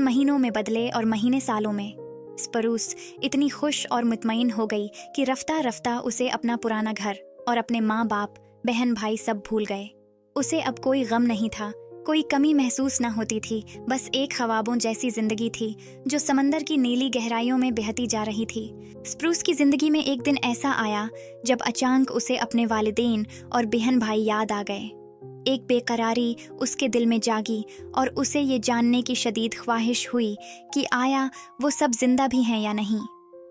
महीनों में बदले और महीने सालों में। स्प्रूस इतनी खुश और मुतमईन हो गई कि रफ्ता रफ्ता उसे अपना पुराना घर और अपने माँ बाप, बहन भाई सब भूल गए। उसे अब कोई गम नहीं था, कोई कमी महसूस न होती थी। बस एक ख्वाबों जैसी जिंदगी थी जो समंदर की नीली गहराइयों में बहती जा रही थी। स्प्रूस की जिंदगी में एक दिन ऐसा आया जब अचानक उसे अपने वालिदैन और बहन भाई याद आ गए। एक बेकरारी उसके दिल में जागी और उसे ये जानने की शदीद ख्वाहिश हुई कि आया वो सब जिंदा भी हैं या नहीं।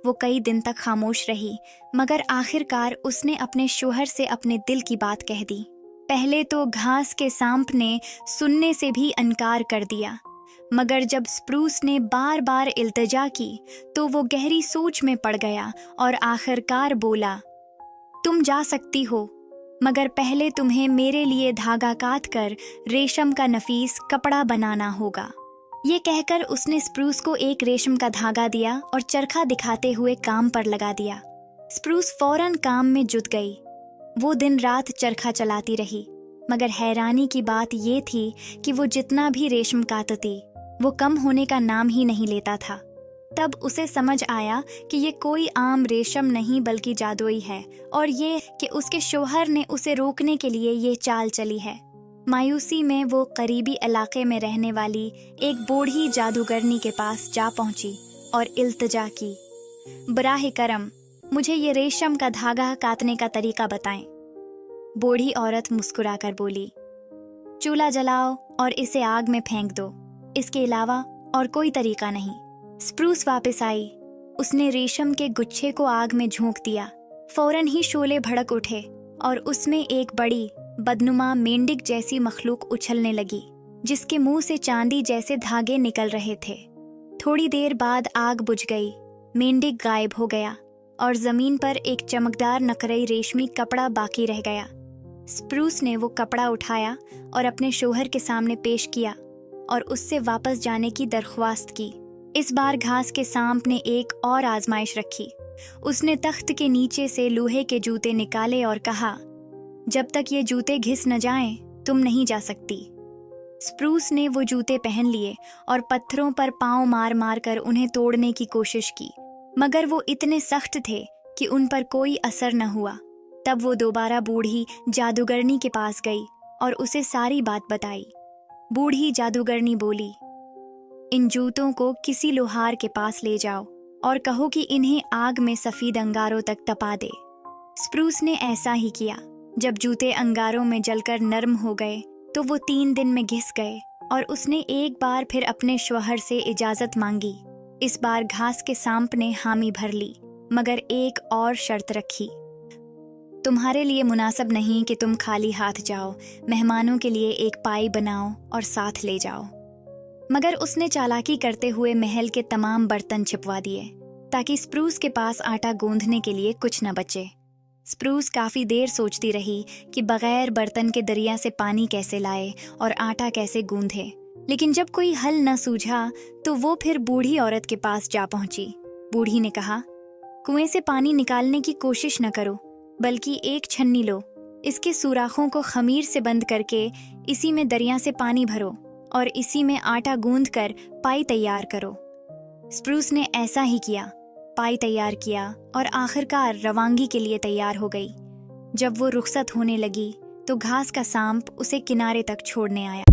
वो कई दिन तक खामोश रही, मगर आखिरकार उसने अपने शोहर से अपने दिल की बात कह दी। पहले तो घास के सांप ने सुनने से भी इनकार कर दिया, मगर जब स्प्रूस ने बार बार इल्तिजा की तो वो गहरी सोच में पड़ गया और आखिरकार बोला, तुम जा सकती हो, मगर पहले तुम्हें मेरे लिए धागा काट कर रेशम का नफीस कपड़ा बनाना होगा। ये कहकर उसने स्प्रूस को एक रेशम का धागा दिया और चरखा दिखाते हुए काम पर लगा दिया। स्प्रूस फौरन काम में जुट गई। वो दिन रात चरखा चलाती रही, मगर हैरानी की बात ये थी कि वो जितना भी रेशम काटती वो कम होने का नाम ही नहीं लेता था। तब उसे समझ आया कि ये कोई आम रेशम नहीं बल्कि जादुई है, और ये कि उसके शौहर ने उसे रोकने के लिए ये चाल चली है। मायूसी में वो करीबी इलाके में रहने वाली एक बूढ़ी जादूगरनी के पास जा पहुंची और इल्तिजा की, बराह करम मुझे ये रेशम का धागा काटने का तरीका बताएं। बूढ़ी औरत मुस्कुराकर बोली, चूल्हा जलाओ और इसे आग में फेंक दो, इसके अलावा और कोई तरीका नहीं। स्प्रूस वापस आई। उसने रेशम के गुच्छे को आग में झोंक दिया। फौरन ही शोले भड़क उठे और उसमें एक बड़ी बदनुमा मेंढक जैसी मखलूक उछलने लगी, जिसके मुंह से चांदी जैसे धागे निकल रहे थे। थोड़ी देर बाद आग बुझ गई, मेंढक गायब हो गया और जमीन पर एक चमकदार नकरई रेशमी कपड़ा बाकी रह गया। स्प्रूस ने वो कपड़ा उठाया और अपने शौहर के सामने पेश किया और उससे वापस जाने की दरख्वास्त की। इस बार घास के सांप ने एक और आजमाइश रखी। उसने तख्त के नीचे से लोहे के जूते निकाले और कहा, जब तक ये जूते घिस न जाएं, तुम नहीं जा सकती। स्प्रूस ने वो जूते पहन लिए और पत्थरों पर पांव मार मार कर उन्हें तोड़ने की कोशिश की, मगर वो इतने सख्त थे कि उन पर कोई असर न हुआ। तब वो दोबारा बूढ़ी जादूगरनी के पास गई और उसे सारी बात बताई। बूढ़ी जादूगरनी बोली, इन जूतों को किसी लोहार के पास ले जाओ और कहो कि इन्हें आग में सफ़ेद अंगारों तक तपा दे। स्प्रूस ने ऐसा ही किया। जब जूते अंगारों में जलकर नरम हो गए तो वो 3 दिन में घिस गए और उसने एक बार फिर अपने शौहर से इजाज़त मांगी। इस बार घास के सांप ने हामी भर ली, मगर एक और शर्त रखी, तुम्हारे लिए मुनासिब नहीं कि तुम खाली हाथ जाओ, मेहमानों के लिए एक पाई बनाओ और साथ ले जाओ। मगर उसने चालाकी करते हुए महल के तमाम बर्तन छिपवा दिए ताकि स्प्रूस के पास आटा गूंथने के लिए कुछ न बचे। स्प्रूस काफ़ी देर सोचती रही कि बगैर बर्तन के दरिया से पानी कैसे लाए और आटा कैसे गूंधे, लेकिन जब कोई हल न सूझा तो वो फिर बूढ़ी औरत के पास जा पहुंची। बूढ़ी ने कहा, कुएं से पानी निकालने की कोशिश न करो, बल्कि एक छन्नी लो, इसके सुराखों को खमीर से बंद करके इसी में दरिया से पानी भरो और इसी में आटा गूंथ कर पाई तैयार करो। स्प्रूस ने ऐसा ही किया, पाई तैयार किया और आखिरकार रवांगी के लिए तैयार हो गई। जब वो रुखसत होने लगी तो घास का सांप उसे किनारे तक छोड़ने आया।